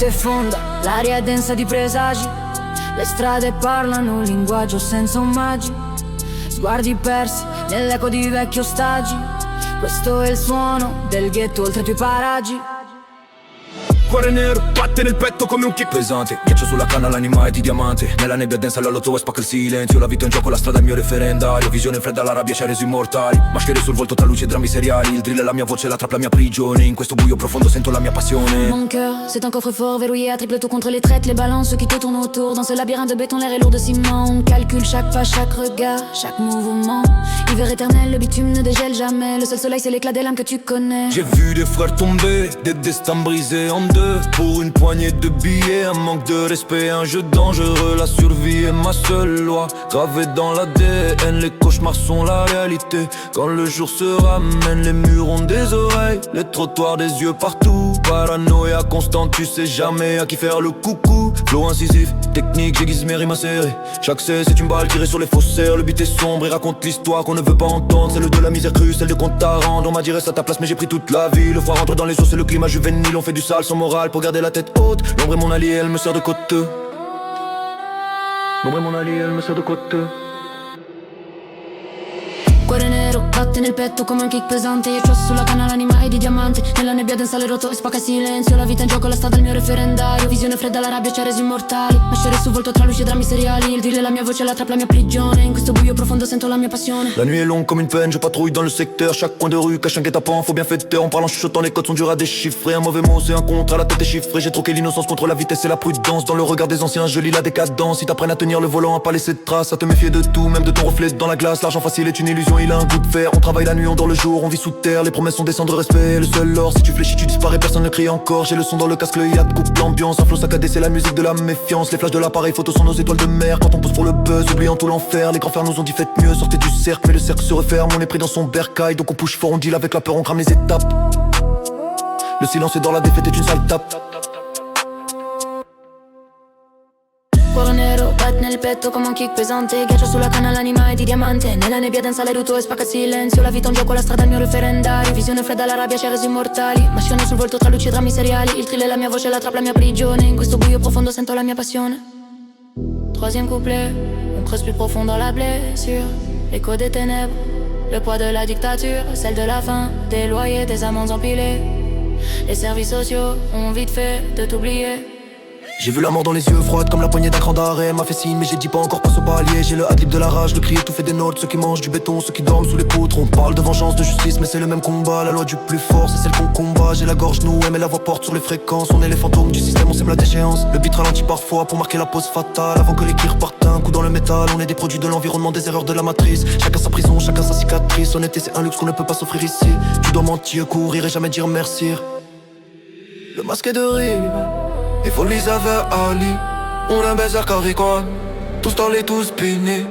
notte fonda, l'aria è densa di presagi. Le strade parlano un linguaggio senza omaggi. Sguardi persi nell'eco di vecchi ostaggi. Questo è il suono del ghetto oltre i tuoi paraggi. Cuore nero, batte nel petto come un kick pesante. Ghiaccio sulla canna, l'anima è di diamante. Nella nebbia densa la lotto e spacca il silenzio. La vita è un gioco, la strada è il mio referendario. Visione fredda, la rabbia ci ha reso immortali. Maschere sul volto tra luci e drammi seriali. Il drill è la mia voce, la trap la mia prigione. In questo buio profondo sento la mia passione. Mon cœur, c'est un coffre-fort verrouillé à triple tour contre les traites, les balances, ceux qui te tournent autour. Dans ce labyrinthe de béton, l'air est lourd de ciment. On calcule chaque pas, chaque regard, chaque mouvement. Hiver éternel, le bitume ne dégèle jamais. Le seul soleil, c'est l'éclat des lames que tu connais. J'ai vu des frères tomber, des destins brisés en deux. Pour une poignée de billets, un manque de respect, un jeu dangereux. La survie est ma seule loi, gravée dans l'ADN. Les cauchemars sont la réalité. Quand le jour se ramène, les murs ont des oreilles, les trottoirs des yeux partout. Paranoïa constante, tu sais jamais à qui faire le coucou. Flow incisif, technique, j'aiguise mes rimes acérées. Chaque cesse c'est une balle tirée sur les faussaires. Le beat est sombre et raconte l'histoire qu'on ne veut pas entendre. Celle de la misère crue, celle de compte à rendre. On m'a dit reste à ta place mais j'ai pris toute la vie. Le froid rentre dans les os, c'est le climat juvénile. On fait du sale sans morale pour garder la tête haute. L'ombre est mon allié, elle me sert de côte. L'ombre est mon allié, elle me sert de côte. Cuore nero, batte nel petto come un kick pesante. Io c'ho sulla canna, l'anima è di diamante. Nella nebbia densa le rotto e spacca silenzio. La vita in gioco, la strada è il mio referendario. Visione fredda, la rabbia ci ha reso immortali. Mascere sul volto tra luci e drammi seriali. Il drill è la mia voce, la trap la mia prigione. In questo buio profondo sento la mia passione. La nuit est longue comme une peine, je patrouille dans le secteur. Chaque coin de rue cache un guet-apens, faut bien fêter. En parlant chuchotant, les codes sont durs à déchiffrer. Un mauvais mot c'est un contre, à la tête est chiffrée. J'ai troqué l'innocence contre la vitesse et la prudence. Dans le regard des anciens, je lis la décadence. Si t'apprennent à tenir le volant, à pas laisser de traces. À te méfier de tout, même de ton reflet dans la glace. L'argent facile est une illusion, il a un goût de fer. On travaille la nuit, on dort le jour, on vit sous terre. Les promesses sont des cendres de respect, le seul or. Si tu fléchis, tu disparais, personne ne crie encore. J'ai le son dans le casque, le yacht coupe l'ambiance. Un flow saccadé, c'est la musique de la méfiance. Les flashs de l'appareil photo sont nos étoiles de mer. Quand on pousse pour le buzz, oubliant tout l'enfer. Les grands frères nous ont dit faites mieux, sortez du cercle. Mais le cercle se referme, on est pris dans son bercail. Donc on push fort, on deal avec la peur, on crame les étapes. Le silence est dans la défaite est une sale tape. Cuore nero, batte nel petto come un kick pesante. Ghiaccio sulla canna, l'anima è di diamante. Nella nebbia densa le rutto e spacca il silenzio. La vita è un gioco, la strada è il mio referendario. Visione fredda, la rabbia ci ha reso immortali. Mascione sul volto tra luci e drammi seriali. Il thrill è la mia voce, la trap la mia prigione. In questo buio profondo sento la mia passione. Troisième couplet, on creuse plus profond dans la blessure. L'écho des ténèbres, le poids de la dictature. Celle de la faim, des loyers, des amendes empilées. Les services sociaux ont vite fait de t'oublier. J'ai vu la mort dans les yeux, froide comme la poignée d'un cran d'arrêt. M'a fait signe mais j'ai dit pas encore, passe au palier. J'ai le adlib de la rage, le cri étouffé des notes. Ceux qui mangent du béton, ceux qui dorment sous les poutres. On parle de vengeance, de justice mais c'est le même combat. La loi du plus fort, c'est celle qu'on combat. J'ai la gorge nouée mais la voix porte sur les fréquences. On est les fantômes du système, on sème la déchéance. Le beat ralentit parfois pour marquer la pause fatale. Avant que les kirs partent un coup dans le métal. On est des produits de l'environnement, des erreurs de la matrice. Chacun sa prison, chacun sa cicatrice. Honnêteté c'est un luxe qu'on ne peut pas s'offrir ici. Tu dois mentir, courir et jamais dire merci. Le masque est de rime, il faut les avait Ali. On a un baiser carré tous dans les tous bénis.